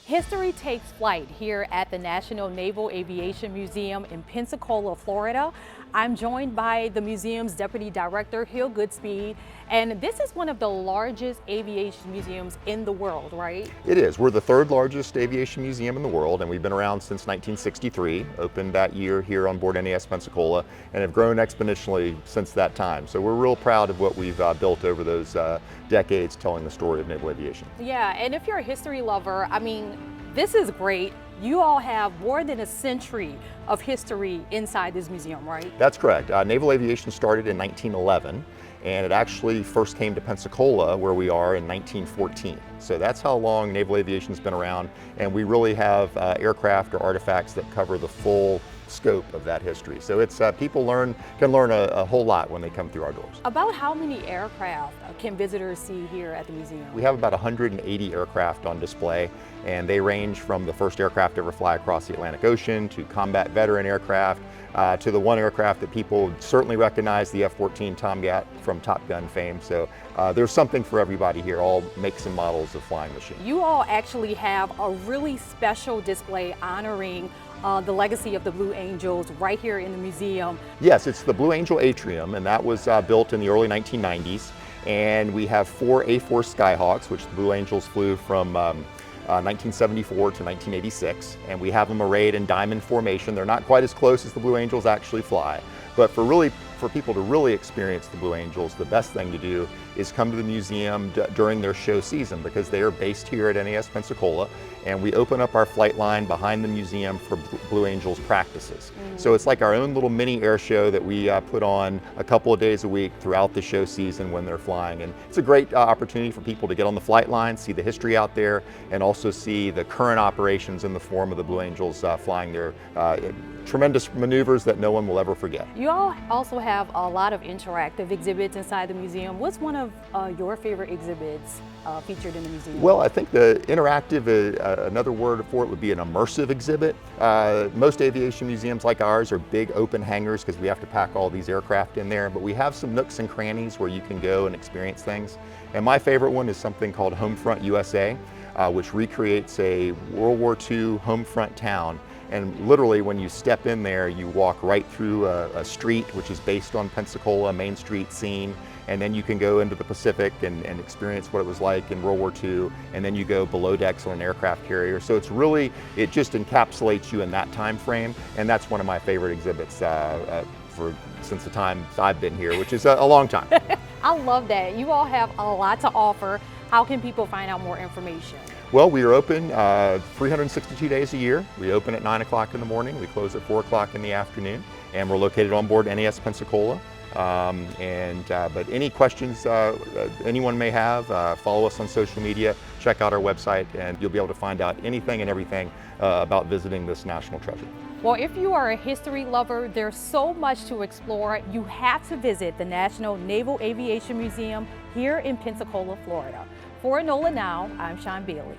History takes flight here at the National Naval Aviation Museum in Pensacola, Florida. I'm joined by the museum's Deputy Director, Hill Goodspeed, and this is one of the largest aviation museums in the world, right? It is. We're the third largest aviation museum in the world, and we've been around since 1963, opened that year here on board NAS Pensacola, and have grown exponentially since that time. So we're real proud of what we've built over those decades telling the story of naval aviation. Yeah, and if you're a history lover, I mean, this is great. You all have more than a century of history inside this museum, right? That's correct. Naval aviation started in 1911, and it actually first came to Pensacola, where we are, in 1914. So that's how long naval aviation's been around, and we really have aircraft or artifacts that cover the full scope of that history. So it's people can learn a whole lot when they come through our doors. About how many aircraft can visitors see here at the museum? We have about 180 aircraft on display, and they range from the first aircraft to ever fly across the Atlantic Ocean, to combat veteran aircraft, to the one aircraft that people certainly recognize, the F-14 Tomcat from Top Gun fame. So there's something for everybody here, all makes and models of flying machines. You all actually have a really special display honoring the legacy of the Blue Angels right here in the museum. Yes, it's the Blue Angel Atrium, and that was built in the early 1990s. And we have 4 A-4 Skyhawks, which the Blue Angels flew from 1974 to 1986, and we have them arrayed in diamond formation. They're not quite as close as the Blue Angels actually fly, but for people to really experience the Blue Angels, the best thing to do is come to the museum during their show season, because they are based here at NAS Pensacola, and we open up our flight line behind the museum for Blue Angels practices. So it's like our own little mini air show that we put on a couple of days a week throughout the show season when they're flying. And it's a great opportunity for people to get on the flight line, see the history out there, and also see the current operations in the form of the Blue Angels flying their tremendous maneuvers that no one will ever forget. You all also have a lot of interactive exhibits inside the museum. What's one of your favorite exhibits featured in the museum? Well, I think the interactive, another word for it would be an immersive exhibit. Most aviation museums like ours are big open hangars because we have to pack all these aircraft in there, but we have some nooks and crannies where you can go and experience things. And my favorite one is something called Homefront USA, which recreates a World War II homefront town. And literally, when you step in there, you walk right through a street which is based on Pensacola, Main Street scene, and then you can go into the Pacific and experience what it was like in World War II, and then you go below decks on an aircraft carrier. So it just encapsulates you in that time frame, and that's one of my favorite exhibits since the time I've been here, which is a long time. I love that. You all have a lot to offer. How can people find out more information? Well, we are open 362 days a year. We open at 9 o'clock in the morning. We close at 4 o'clock in the afternoon. And we're located on board NAS Pensacola. But any questions anyone may have, follow us on social media, check out our website, and you'll be able to find out anything and everything about visiting this national treasure. Well, if you are a history lover, there's so much to explore. You have to visit the National Naval Aviation Museum here in Pensacola, Florida. For NOLA Now, I'm Sean Bailey.